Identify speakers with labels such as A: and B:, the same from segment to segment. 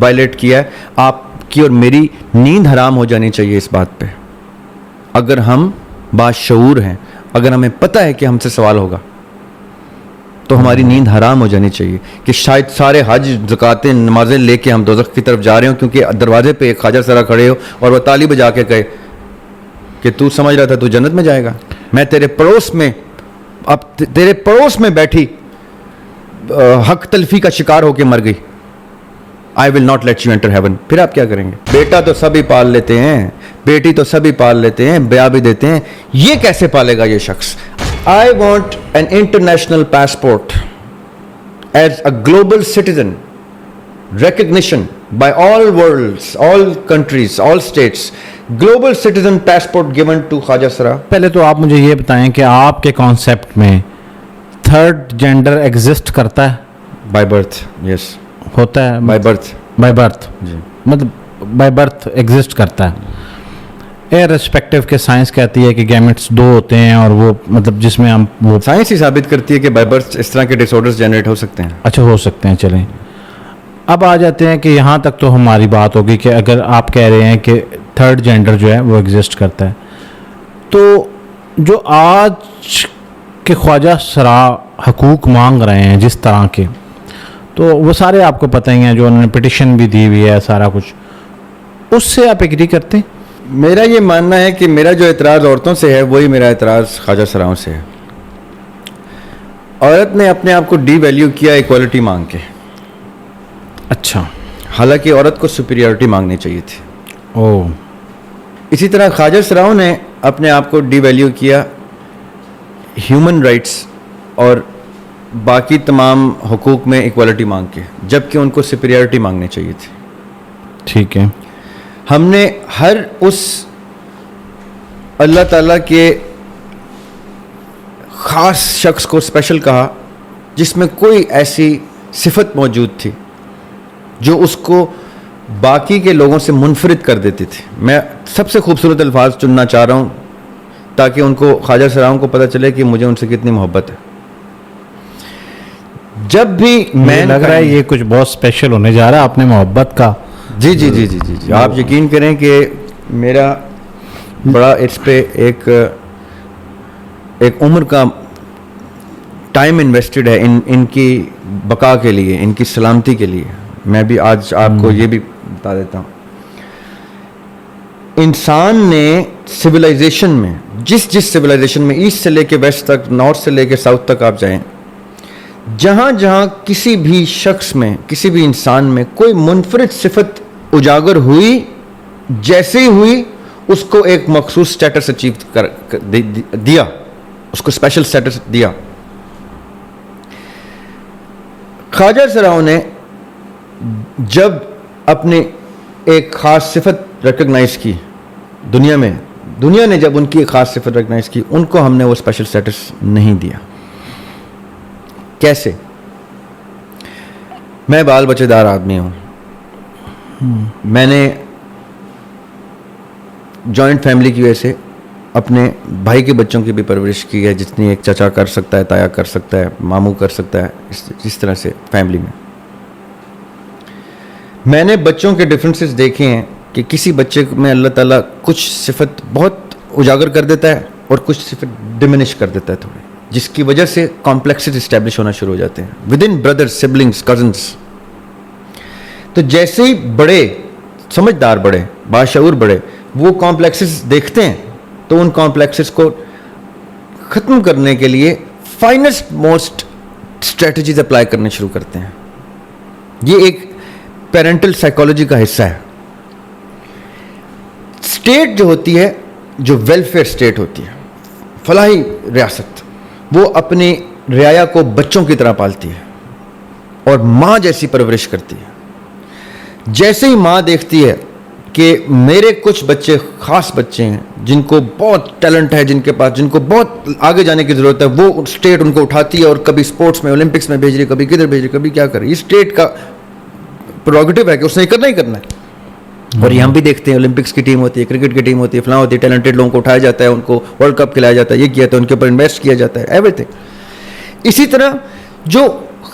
A: Wallet کیا ہے. آپ کی اور میری نیند حرام ہو جانی چاہیے اس بات پہ. اگر ہم باشعور ہیں, اگر ہمیں پتہ ہے کہ ہم سے سوال ہوگا, تو ہماری نیند حرام ہو جانی چاہیے کہ شاید سارے حج زکاتیں نمازیں لے کے ہم دوزخ کی طرف جا رہے ہوں, کیونکہ دروازے پہ ایک خواجہ سرا کھڑے ہو اور وہ تالی بجا کے کہے کہ تو سمجھ رہا تھا تو جنت میں جائے گا, میں تیرے پڑوس میں, اب تیرے پڑوس میں بیٹھی حق تلفی کا شکار ہو کے مر گئی, I will not let you enter heaven. پھر آپ کیا کریں گے؟ بیٹا تو سبھی پال لیتے ہیں, بیٹی تو سبھی پال لیتے ہیں, بیاہ بھی دیتے ہیں, یہ کیسے پالے گا یہ شخص؟ I want an international passport as a global citizen, recognition by all worlds, all countries, all states, global citizen passport given to Khwaja Sara.
B: پہلے تو آپ مجھے یہ بتائیں کہ آپ کے کانسیپٹ میں تھرڈ جینڈر ایگزسٹ کرتا ہے؟
A: By birth, yes.
B: ہوتا ہے
A: By birth.
B: بائی برتھ,
A: جی.
B: مطلب بائی برتھ ایگزسٹ کرتا ہے ارسپیکٹو کہ سائنس کہتی ہے کہ گیمٹس 2 ہوتے ہیں اور وہ مطلب جس میں ہم وہ
A: سائنس ہی ثابت کرتی ہے کہ بائی برتھ اس طرح کے ڈس آرڈرز جنریٹ ہو سکتے ہیں.
B: اچھا ہو سکتے ہیں. چلیں اب آ جاتے ہیں کہ یہاں تک تو ہماری بات ہوگی کہ اگر آپ کہہ رہے ہیں کہ تھرڈ جینڈر جو ہے وہ ایگزسٹ کرتا ہے, تو جو آج کے خواجہ سرا حقوق مانگ رہے ہیں جس طرح کے, تو وہ سارے آپ کو پتہ ہی ہیں, جو انہوں نے پٹیشن بھی دی ہوئی ہے سارا کچھ, اس سے آپ ایگری کرتے ہیں؟
A: میرا یہ ماننا ہے کہ میرا جو اعتراض عورتوں سے ہے وہی میرا اعتراض خواجہ سراؤں سے ہے. عورت نے اپنے آپ کو ڈی ویلیو کیا ایکوالٹی مانگ کے.
B: اچھا,
A: حالانکہ عورت کو سپیریورٹی مانگنی چاہیے تھی.
B: او
A: اسی طرح خواجہ سراؤں نے اپنے آپ کو ڈی ویلیو کیا ہیومن رائٹس اور باقی تمام حقوق میں ایکوالٹی مانگ کے, جبکہ ان کو سپیریورٹی مانگنی چاہیے تھی.
B: ٹھیک ہے.
A: ہم نے ہر اس اللہ تعالیٰ کے خاص شخص کو اسپیشل کہا جس میں کوئی ایسی صفت موجود تھی جو اس کو باقی کے لوگوں سے منفرد کر دیتی تھی. میں سب سے خوبصورت الفاظ چننا چاہ رہا ہوں تاکہ ان کو خواجہ سراؤں کو پتہ چلے کہ مجھے ان سے کتنی محبت ہے. جب بھی میں
B: لگ رہا ہے یہ کچھ بہت اسپیشل ہونے جا رہا ہے, آپ نے محبت کا.
A: جی جی جی جی جی جی آپ یقین کریں کہ میرا بڑا اس پہ ایک عمر کا ٹائم انویسٹڈ ہے ان کی بقا کے لیے, ان کی سلامتی کے لیے. میں بھی آج آپ کو یہ بھی بتا دیتا ہوں, انسان نے سویلائزیشن میں جس سویلائزیشن میں ایسٹ سے لے کے ویسٹ تک, نارتھ سے لے کے ساؤتھ تک آپ جائیں, جہاں جہاں کسی بھی شخص میں, کسی بھی انسان میں کوئی منفرد صفت اجاگر ہوئی, جیسے ہی ہوئی اس کو ایک مخصوص سٹیٹس اچیو دیا, اس کو اسپیشل سٹیٹس دیا. خواجہ سراؤں نے جب اپنی ایک خاص صفت ریکگنائز کی دنیا نے جب ان کی ایک خاص صفت ریکگنائز کی, ان کو ہم نے وہ اسپیشل سٹیٹس نہیں دیا. کیسے؟ میں بال بچے دار آدمی ہوں, میں نے جوائنٹ فیملی کی وجہ سے اپنے بھائی کے بچوں کی بھی پرورش کی ہے جتنی ایک چچا کر سکتا ہے, تایا کر سکتا ہے, ماموں کر سکتا ہے. اس طرح سے فیملی میں نے بچوں کے ڈفرینسز دیکھے ہیں کہ کسی بچے میں اللہ تعالیٰ کچھ صفت بہت اجاگر کر دیتا ہے اور کچھ صفت ڈمینش کر دیتا ہے تھوڑی, جس کی وجہ سے کمپلیکسز اسٹیبلش ہونا شروع ہو جاتے ہیں with in brothers, siblings, cousins. تو جیسے ہی بڑے سمجھدار بڑے, باشعور بڑے, وہ کمپلیکسز دیکھتے ہیں تو ان کمپلیکسز کو ختم کرنے کے لیے فائنسٹ موسٹ اسٹریٹجیز اپلائی کرنے شروع کرتے ہیں. یہ ایک پیرنٹل سائیکالوجی کا حصہ ہے. اسٹیٹ جو ہوتی ہے, جو ویلفیئر اسٹیٹ ہوتی ہے, فلاحی ریاست, وہ اپنی رعایا کو بچوں کی طرح پالتی ہے اور ماں جیسی پرورش کرتی ہے. جیسے ہی ماں دیکھتی ہے کہ میرے کچھ بچے خاص بچے ہیں جن کو بہت ٹیلنٹ ہے, جن کو بہت آگے جانے کی ضرورت ہے, وہ اسٹیٹ ان کو اٹھاتی ہے اور کبھی اسپورٹس میں, اولمپکس میں بھیج رہی, کبھی کدھر بھیج رہی, کبھی کیا کر رہی. یہ اسٹیٹ کا پروگیٹو ہے کہ اس نے کرنا ہی کرنا ہے. اور یہ ہم بھی دیکھتے ہیں, اولمپکس کی ٹیم ہوتی ہے, کرکٹ کی ٹیم ہوتی ہے, فلاں ہوتی ہے, ٹیلنٹڈ لوگوں کو اٹھایا جاتا ہے, ان کو ورلڈ کپ کھلایا جاتا ہے, یہ کیا جاتا ہے, ان کے اوپر انویسٹ کیا جاتا ہے, ایوری تھنگ. اسی طرح جو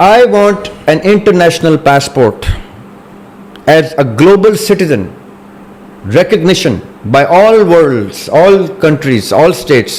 A: I want an international passport as a global citizen, recognition by all worlds, all countries, all states,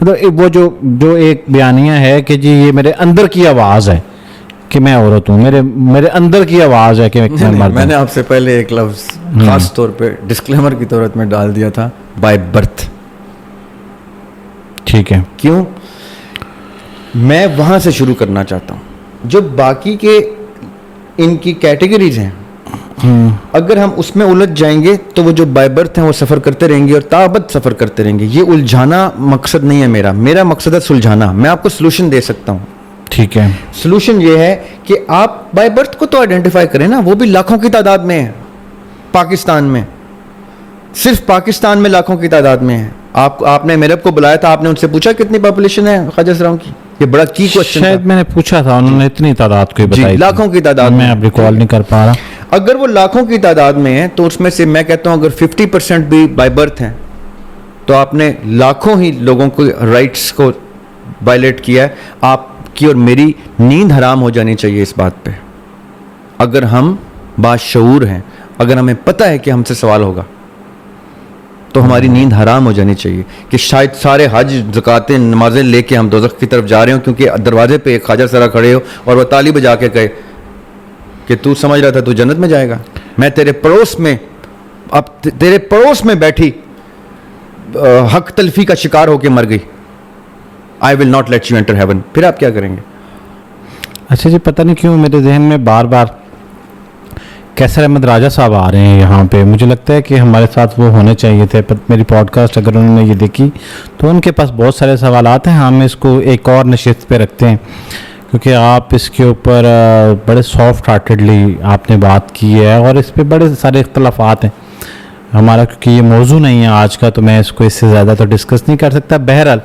B: مطلب وہ جو ایک بیانیہ ہے کہ جی یہ میرے اندر کی آواز ہے کہ میں عورت ہوں, میرے اندر کی آواز ہے کہ میں مرد
A: میں
B: ہوں.
A: نے آپ سے پہلے ایک لفظ خاص طور پہ ڈسکلیمر کی طورت میں ڈال دیا تھا, بائی برتھ.
B: ٹھیک ہے,
A: کیوں؟ میں وہاں سے شروع کرنا چاہتا ہوں. جو باقی کے ان کی کیٹیگریز ہیں, اگر ہم اس میں الجھ جائیں گے تو وہ جو بائی برتھ ہیں وہ سفر کرتے رہیں گے اور تابد سفر کرتے رہیں گے. یہ الجھانا مقصد نہیں ہے میرا مقصد ہے سلجھانا. میں آپ کو سلوشن دے سکتا ہوں.
B: ٹھیک ہے,
A: سلوشن یہ ہے کہ آپ بائی برتھ کو تو آئیڈینٹیفائی کریں نا, وہ بھی لاکھوں کی تعداد میں ہے پاکستان میں, صرف پاکستان میں لاکھوں کی تعداد میں ہے. آپ نے میرے کو بلایا تھا, آپ نے ان سے پوچھا کتنی پاپولیشن ہے خواجہ سراؤں کی؟ یہ بڑا کی کوسچن تھا.
B: شاید میں نے پوچھا تھا, انہوں نے اتنی تعداد کو بتائی,
A: لاکھوں کی تعداد
B: میں اب ریکال نہیں کر پا رہا.
A: اگر وہ لاکھوں کی تعداد میں ہے تو اس میں سے میں کہتا ہوں اگر 50% بھی بائی برتھ ہیں تو آپ نے لاکھوں ہی لوگوں کو رائٹس کو وائلیٹ کیا ہے. آپ کی اور میری نیند حرام ہو جانی چاہیے اس بات پہ. اگر ہم باشعور ہیں, اگر ہمیں پتہ ہے کہ ہم سے سوال ہوگا تو ہماری نیند حرام ہو جانی چاہیے کہ شاید سارے حج زکاتیں نمازیں لے کے ہم دوزخ کی طرف جا رہے ہوں کیونکہ دروازے پہ ایک خواجہ سرا کھڑے ہو اور وہ تالی بجا کے کہے کہ تو سمجھ رہا تھا تو جنت میں جائے گا, میں تیرے پڑوس میں, اب تیرے پڑوس میں بیٹھی حق تلفی کا شکار ہو کے مر گئی, I will not let you enter heaven. پھر آپ کیا کریں گے؟
B: اچھا جی, پتہ نہیں کیوں میرے ذہن میں بار بار کیسر احمد راجہ صاحب آ رہے ہیں یہاں پہ. مجھے لگتا ہے کہ ہمارے ساتھ وہ ہونے چاہیے تھے. میری پوڈ کاسٹ اگر انہوں نے یہ دیکھی تو ان کے پاس بہت سارے سوالات ہیں. ہم اس کو ایک اور نشست پہ رکھتے ہیں کیونکہ آپ اس کے اوپر بڑے سافٹ ہارٹیڈلی آپ نے بات کی ہے اور اس پہ بڑے سارے اختلافات ہیں ہمارا, کیونکہ یہ موضوع نہیں ہے آج کا, تو میں اس کو اس سے زیادہ تو ڈسکس نہیں کر سکتا. بہرحال